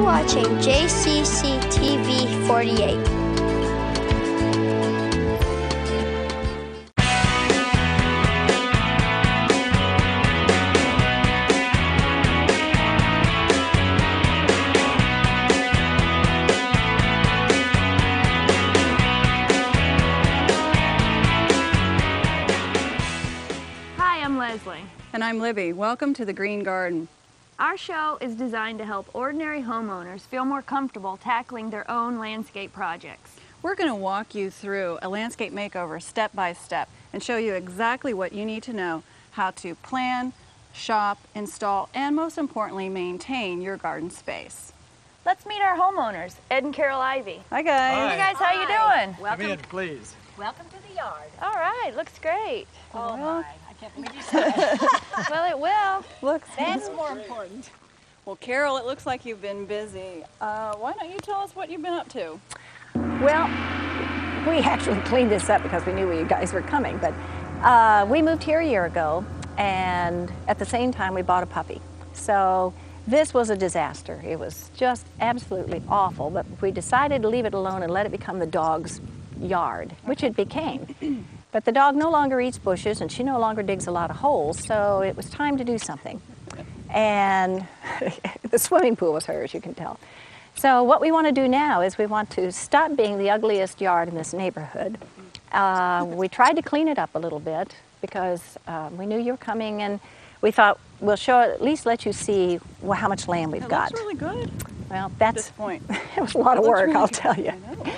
watching JCC TV 48. Hi, I'm Leslie. And I'm Libby. Welcome to the Green Garden. Our show is designed to help ordinary homeowners feel more comfortable tackling their own landscape projects. We're going to walk you through a landscape makeover step by step and show you exactly what you need to know how to plan, shop, install, and most importantly, maintain your garden space. Let's meet our homeowners, Ed and Carol Ivy. Hi guys. Hi. Hey guys, how you doing? Come in, please. Welcome to the yard. All right, looks great. Oh my, I can't believe you said it. Well, it will. Looks That's more important. Well, Carol, it looks like you've been busy. Why don't you tell us what you've been up to? Well, we actually cleaned this up because we knew you guys were coming, but we moved here a year ago, and at the same time we bought a puppy. So this was a disaster. It was just absolutely awful, but we decided to leave it alone and let it become the dog's yard, which it became. But the dog no longer eats bushes, and she no longer digs a lot of holes, so it was time to do something. And the swimming pool was hers, you can tell. So what we want to do now is we want to stop being the ugliest yard in this neighborhood. We tried to clean it up a little bit because we knew you were coming, and we thought we'll show, at least let you see how much land we've got. It looks really good. Well, At that's this point. it was a lot of work, I'll tell you. I know.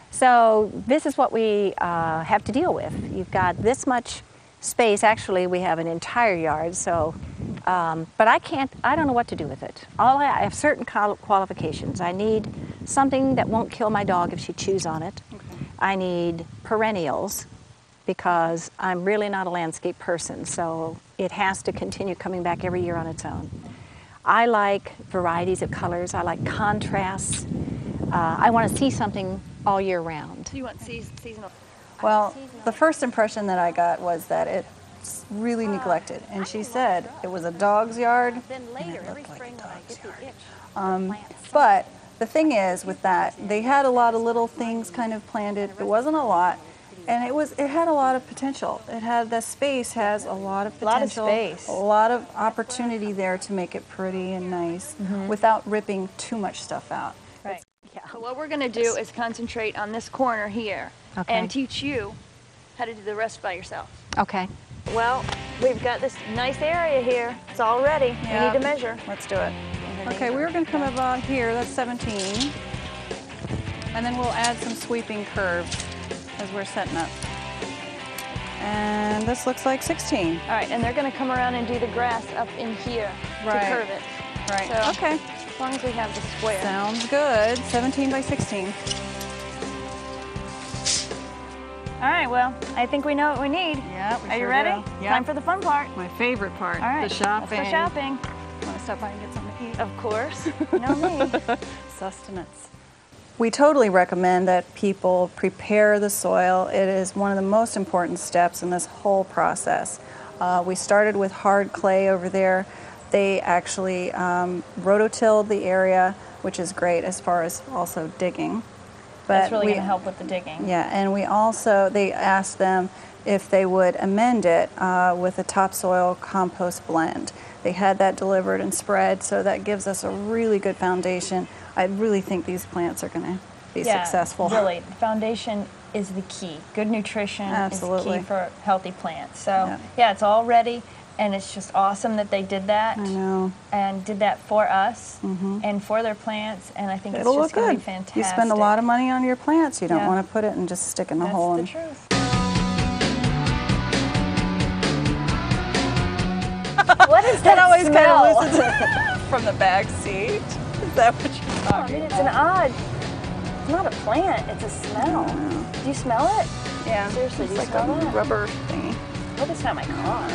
So this is what we have to deal with. You've got this much space. Actually, we have an entire yard, so, but I don't know what to do with it. I have certain qualifications. I need something that won't kill my dog if she chews on it. Okay. I need perennials because I'm really not a landscape person, so it has to continue coming back every year on its own. I like varieties of colors. I like contrasts. I want to see something all year round. So you want seasonal? Well, the first impression that I got was that it's really neglected. And she said it was a dog's yard. Then later, and it every looked like spring a when I dog's get the yard. itch, But the thing is with that, they had a lot of little things kind of planted. It wasn't a lot. And it had a lot of potential. The space has a lot of potential. A lot of space. A lot of opportunity there to make it pretty and nice without ripping too much stuff out. Right. Yeah. So what we're going to do is concentrate on this corner here and teach you how to do the rest by yourself. Okay. Well, we've got this nice area here. It's all ready. We Yeah. need to measure. Let's do it. Okay, we're going to come about here. That's 17. And then we'll add some sweeping curves as we're setting up. And this looks like 16. All right, and they're going to come around and do the grass up in here Right. to curve it. Right. So, Okay. as long as we have the square. Sounds good. 17 by 16. All right, well, I think we know what we need. Yeah, we Are you sure ready? do. Yeah. Time for the fun part. My favorite part. All right, The shopping. let's go shopping. Want to stop by and get something to eat? Of course. You know me. Sustenance. We totally recommend that people prepare the soil. It is one of the most important steps in this whole process. We started with hard clay over there. They actually rototilled the area, which is great as far as also digging. But That's really going to help with the digging. Yeah, and they asked them if they would amend it with a topsoil compost blend. They had that delivered and spread, so that gives us a really good foundation. I really think these plants are going to be successful. Really, the foundation is the key. Good nutrition is the Absolutely. key for healthy plants. So, yeah, it's all ready, and it's just awesome that they did that. I know. And did that for us and for their plants, and I think It'll it's look just going to good. be fantastic. You spend a lot of money on your plants. You don't Yeah. want to put it and just stick in the That's hole. the And truth. What is that always smell? kind of listens from the back seat. Is that what you're I talking mean, it's about? an odd. It's not a plant. It's a smell. Do you smell it? Yeah. Seriously, do it's you like smell a that? rubber thingy. I hope it's not my car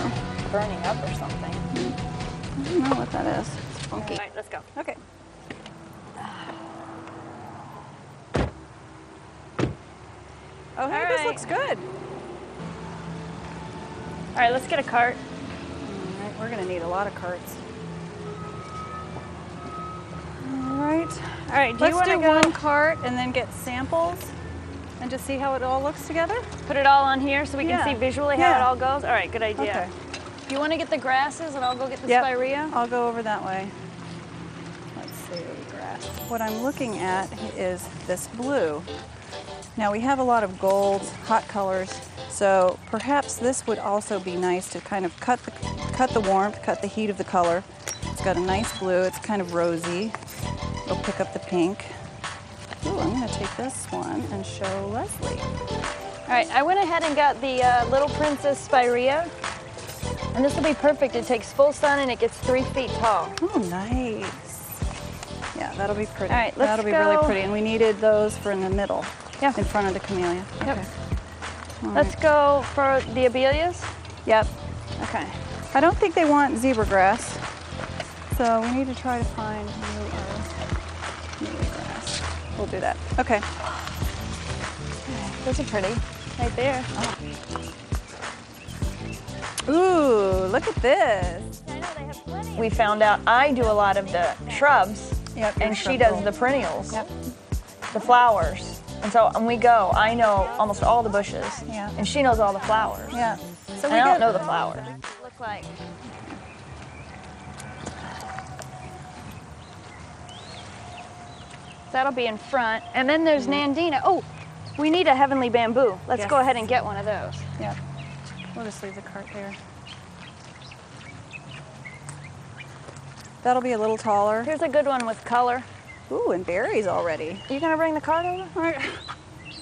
burning up or something. I don't know what that is. It's funky. All right, let's go. Okay. Oh, hey, this right. looks good. All right, let's get a cart. All right, we're going to need a lot of carts. All right. right. All right, do you Let's want do to one cart and then get samples and just see how it all looks together. put it all on here so we can Yeah. see visually how Yeah. it all goes? All right, good idea. Okay. Do you want to get the grasses and I'll go get the Yep. spirea? I'll go over that way. Let's see, grass. What I'm looking at is this blue. Now we have a lot of golds, hot colors, so perhaps this would also be nice to kind of cut the warmth, cut the heat of the color. It's got a nice blue, it's kind of rosy. It'll pick up the pink. Ooh, I'm gonna take this one and show Leslie. All right, I went ahead and got the Little Princess spirea. And this will be perfect. It takes full sun and it gets 3 feet tall. Oh, nice. Yeah, that'll be pretty. All right, let's that'll be go. really pretty. And we needed those for in the middle, Yeah. in front of the camellia. Yep. Okay. All Let's right. go for the abelias. Yep. Okay. I don't think they want zebra grass, so we need to try to find new grass. We'll do that. Okay. Those are pretty. Right there. Ooh, look at this. I know they have plenty. We found out I do a lot of the shrubs, Yep. and she does the perennials, Yep. the flowers. And so when we go, I know almost all the bushes, Yeah. and she knows all the flowers. Yeah. So And I don't know the flowers. Look like. That'll be in front. And then there's Nandina. Oh, we need a heavenly bamboo. Let's Yes. go ahead and get one of those. Yep. We'll just leave the cart there. That'll be a little taller. Here's a good one with color. Ooh, and berries already. You gonna bring the cart over? All right.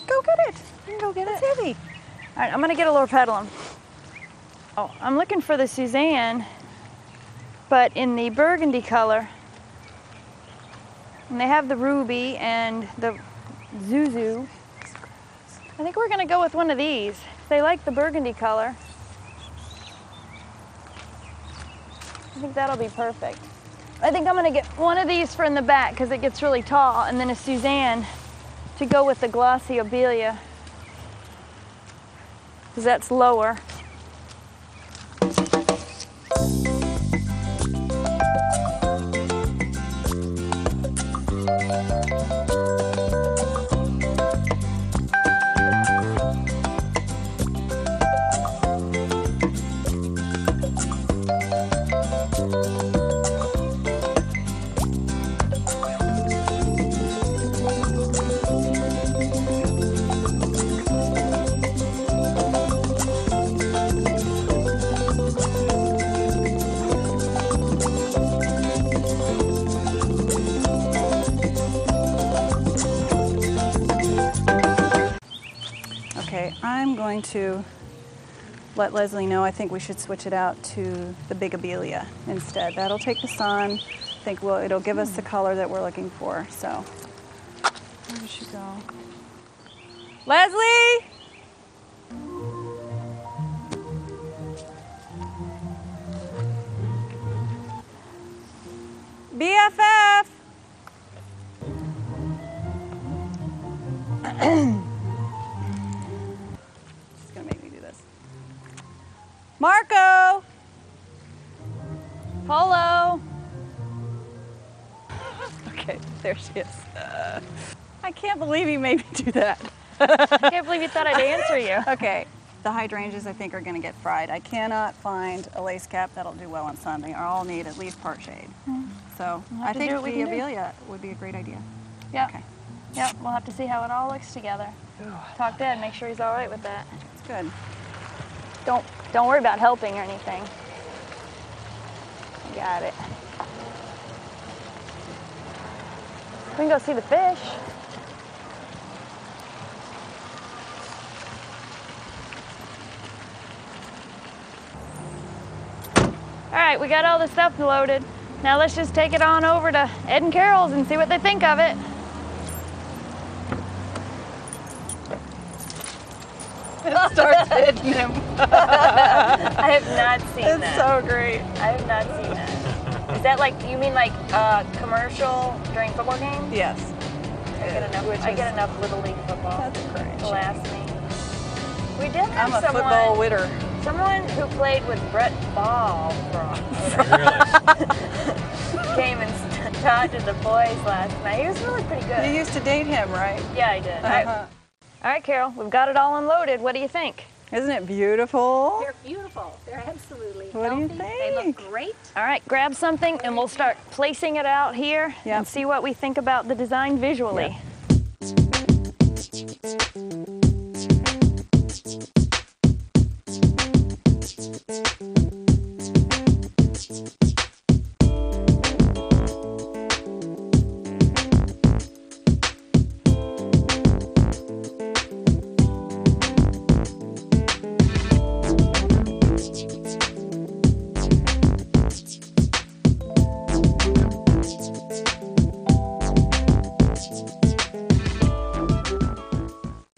Go get it. You can go get It's it. heavy. All right, I'm gonna get a loropetalum. Oh, I'm looking for the Suzanne, but in the burgundy color. And they have the ruby and the zuzu. I think we're gonna go with one of these. They like the burgundy color. I think that'll be perfect. I think I'm gonna get one of these for in the back because it gets really tall, and then a Suzanne to go with the glossy obelia, because that's lower. Okay, I'm going to let Leslie know I think we should switch it out to the big abelia instead. That'll take the sun. I think it'll give us the color that we're looking for. So, where did she go? Leslie! BFF! She's gonna make me do this. Marco! Polo! Okay, there she is. I can't believe you made me do that. I can't believe you thought I'd answer you. Okay, the hydrangeas I think are gonna get fried. I cannot find a lace cap that'll do well in sun. They all need at least part shade. So I to think do what we the can do. abelia would be a great idea. Yep. Okay, Yep, we'll have to see how it all looks together. Talk to Ed, make sure he's all right with that. it's good. Don't worry about helping or anything. Got it. We can go see the fish. All right, we got all the stuff loaded. Now let's just take it on over to Ed and Carol's and see what they think of it. It starts hitting him. I have not seen It's that. so great. I have not seen that. Is that like, you mean like commercial during football games? Yes. I get enough Little League football That's encouraging. to last me. We did have I'm a football witter. someone who played with Brett Ball from came and out to the boys last night. He was really pretty good. You used to date him, right? Yeah, I did. All right, Carol, we've got it all unloaded. What do you think? Isn't it beautiful? They're beautiful. They're absolutely What do you healthy. think? They look great. All right, grab something and we'll start placing it out here and see what we think about the design visually.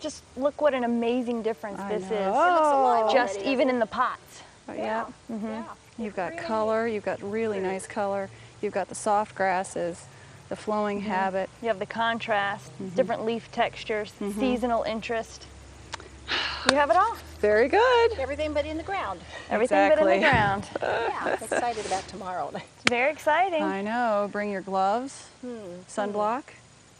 Just look what an amazing difference this is. It looks alive Just already, even doesn't in the pots. Yeah. Yeah. You've got color, you've got really nice color, you've got the soft grasses, the flowing habit. You have the contrast, different leaf textures, seasonal interest. You have it all. Very good. Everything but in the ground. Everything but in the ground. Yeah, I'm excited about tomorrow. It's very exciting. I know. Bring your gloves, sunblock,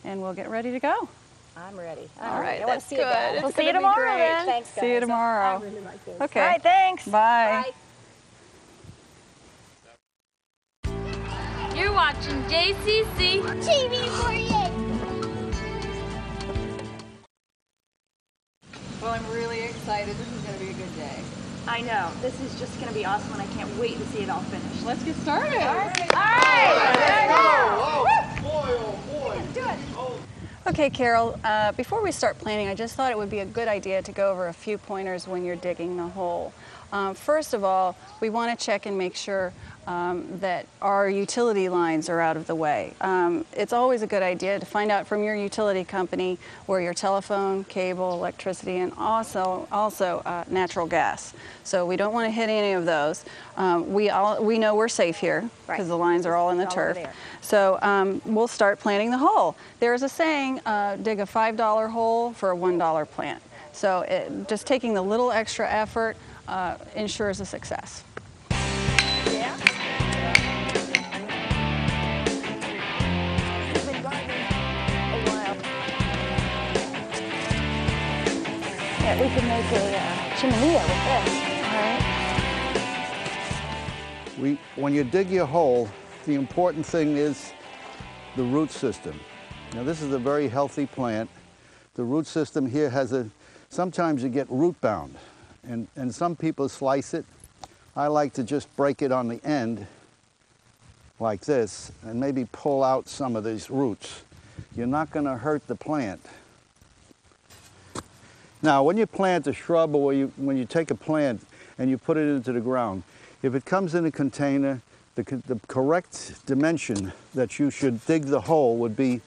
and we'll get ready to go. I'm ready. All right, I want that's to see it, good. guys. We'll see you tomorrow then. Thanks, guys. See you tomorrow. I really like this. Okay. All right, thanks. Bye. Bye. You're watching JCC TV 48. Well, I'm really excited. This is going to be a good day. I know. This is just going to be awesome, and I can't wait to see it all finished. Let's get started. All right. Okay, Carol, before we start planting, I just thought it would be a good idea to go over a few pointers when you're digging the hole. First of all, we want to check and make sure that our utility lines are out of the way. It's always a good idea to find out from your utility company where your telephone, cable, electricity, and also natural gas. So we don't want to hit any of those. We know we're safe here because the lines are all in the turf. So we'll start planting the hole. There's a saying, dig a $5 hole for a $1 plant. So just taking the little extra effort ensures a success. Yeah. We've been gardening a while. Yeah, we can make a chimenea with this. All right. When you dig your hole, the important thing is the root system. Now this is a very healthy plant. The root system here sometimes you get root bound, and some people slice it. I like to just break it on the end like this and maybe pull out some of these roots. You're not going to hurt the plant. Now when you plant a shrub or when you take a plant and you put it into the ground, if it comes in a container, the correct dimension that you should dig the hole would be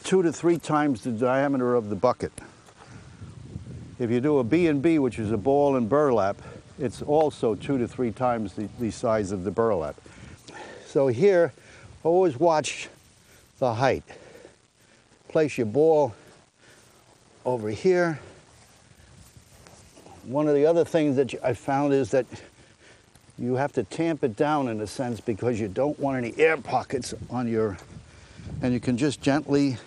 2 to 3 times the diameter of the bucket. If you do a B&B, which is a ball and burlap, it's also 2 to 3 times the size of the burlap. So here, always watch the height. Place your ball over here. One of the other things that I found is that you have to tamp it down in a sense because you don't want any air pockets on and you can just gently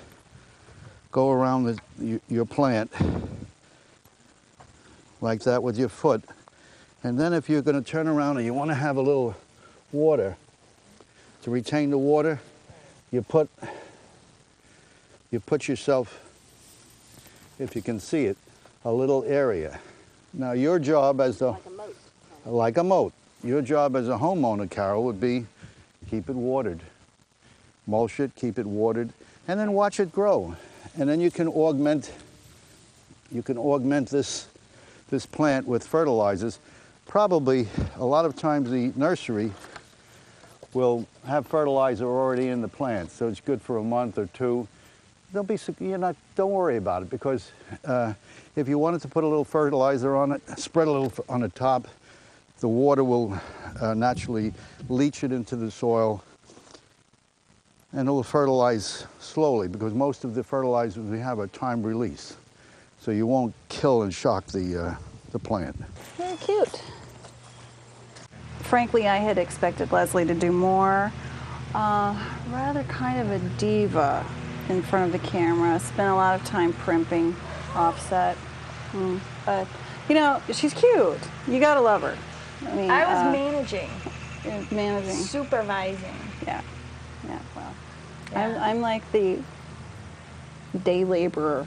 go around your plant like that with your foot. And then if you're going to turn around and you want to have a little water, to retain the water, you put yourself, if you can see it, a little area. Now your job as like a moat. Your job as a homeowner, Carol, would be keep it watered. Mulch it, keep it watered, and then watch it grow. And then you can augment this plant with fertilizers. Probably a lot of times the nursery will have fertilizer already in the plant, so it's good for a month or two. Don't worry about it, because if you wanted to put a little fertilizer on it, spread a little on the top, the water will naturally leach it into the soil, and it will fertilize slowly, because most of the fertilizers we have are time release, so you won't kill and shock the plant. Very cute. Frankly, I had expected Leslie to do more. Rather kind of a diva in front of the camera. Spent a lot of time primping, offset. But, you know, she's cute. You gotta love her. I mean, I was managing. Managing. Supervising. Yeah. Yeah, well. Yeah. I'm like the day laborer.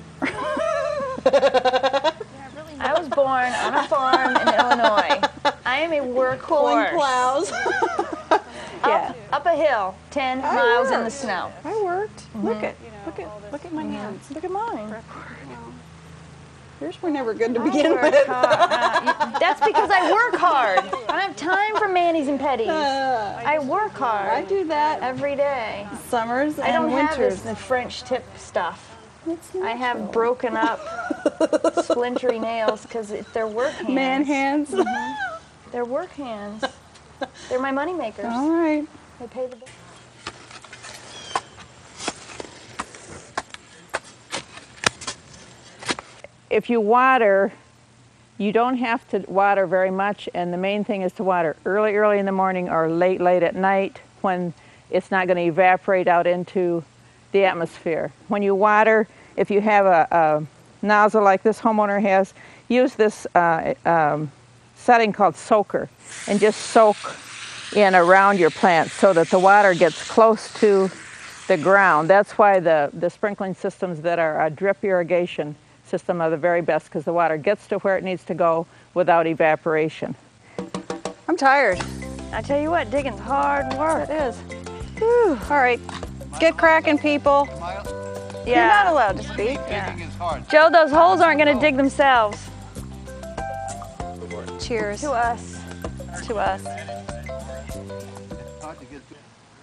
I was born on a farm in Illinois. I am a workhorse. Plows. Yeah. Up a hill, 10 miles in the snow. I worked. Look at my hands. Look at mine. Yours were never good to begin with. That's because I work hard. I don't have time for manis and petties. I work hard. I do that every day. summers and I don't have winters. this French tip stuff. It's I have natural. broken up, splintery nails because they're work hands. Man hands. They're work hands. They're my money makers. All right. They pay the bills. If you water, you don't have to water very much, and the main thing is to water early in the morning or late at night when it's not going to evaporate out into the atmosphere. When you water, if you have a nozzle like this homeowner has, use this setting called soaker and just soak in around your plants so that the water gets close to the ground. That's why the sprinkling systems that are a drip irrigation system are the very best, because the water gets to where it needs to go without evaporation. I'm tired. I tell you what, digging's hard work. It is. Whew. All right. Get cracking, people. Yeah. You're not allowed to speak. Digging is hard. Joe, those holes aren't going to dig themselves. Cheers. To us. To us.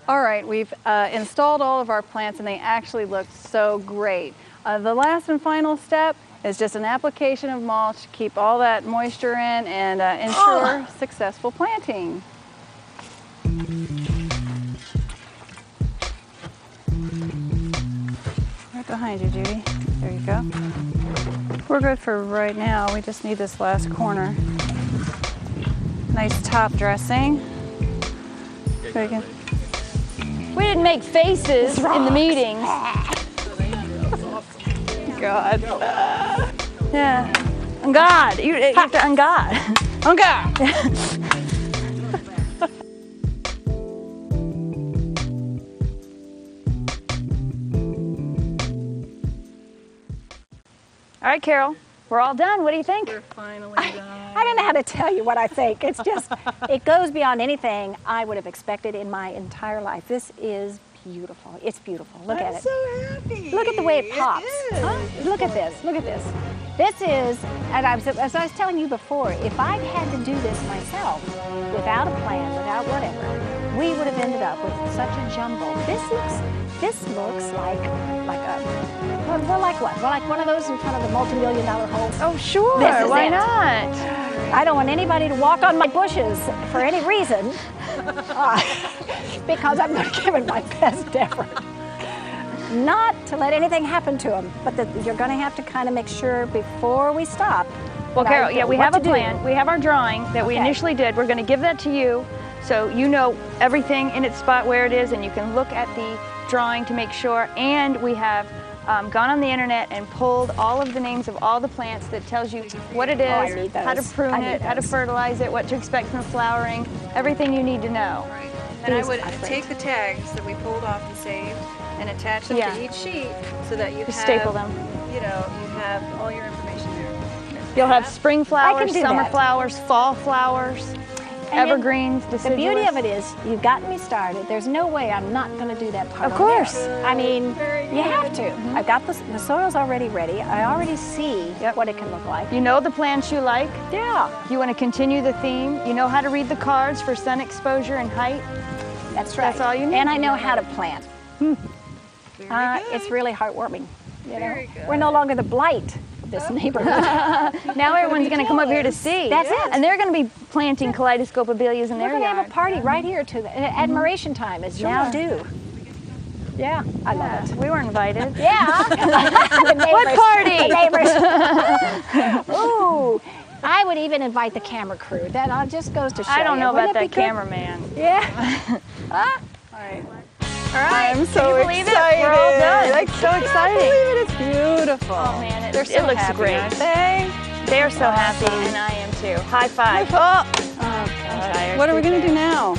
All right, we've installed all of our plants and they actually look so great. The last and final step is just an application of mulch to keep all that moisture in and ensure successful planting. Right behind you, Judy. There you go. We're good for right now. We just need this last corner. Nice top dressing. We can We didn't make faces in the meetings. God. Yeah. On God. You have to on God. On God. All right, Carol. We're all done. What do you think? We're finally done. I don't know how to tell you what I think. It's just, it goes beyond anything I would have expected in my entire life. This is beautiful. It's beautiful. Look at it. I'm so happy. Look at the way it pops. It Huh? Look at this. Look at this. This is, and as I was telling you before, if I'd had to do this myself, without a plan, without whatever, we would have ended up with such a jumble. This looks like a, well, like what? Well, like one of those in front of the multi-million-dollar homes. Oh, sure. This is Why it. not? I don't want anybody to walk on my bushes for any reason, because I'm going to give it my best effort. Not to let anything happen to them, but that you're going to have to kind of make sure before we stop. Well, that Carol, I yeah, know we what have a to do. plan. We have our drawing that we Okay. initially did. We're going to give that to you so you know everything in its spot where it is, and you can look at the drawing to make sure. And we have gone on the internet and pulled all of the names of all the plants that tells you what it I is, need how to those. prune I need it, how to those. fertilize it, what to expect from flowering, everything you need to know. Right. And I These would are great. take the tags that we pulled off and saved and attach them Yeah. to each sheet so that you Just have, staple them. you know, you have all your information there. You'll have spring flowers, do summer that. flowers, fall flowers, And evergreens, The deciduous. beauty of it is, you've gotten me started. There's no way I'm not going to do that part. Of on course. there. I mean, you have to. I've got the soil's already ready. I already see what it can look like. You know the plants you like. Yeah, You want to continue the theme. You know how to read the cards for sun exposure and height. that's right. That's all you need. And I know how to plant. It's really heartwarming. You know, Very good. we're no longer the blight of this neighborhood. Now everyone's going to come up here to see. That's it. And they're going to be planting kaleidoscope abelias in We're their going to have yard. a party right here to the admiration time is now due. Yeah, I love it. We were invited. Yeah. The neighbors, What party? The neighbors. Ooh. I would even invite the camera crew. That just goes to show I don't you. know Wouldn't about it that be good? cameraman. Yeah. All right. All right. I'm so Can you believe excited. it? We're all done. I It's so cannot exciting. believe it. It's beautiful. Oh man, They're so it looks happy, great. aren't they? They're so happy, and I am too. High five. Oh, I'm tired. What are we going to do now?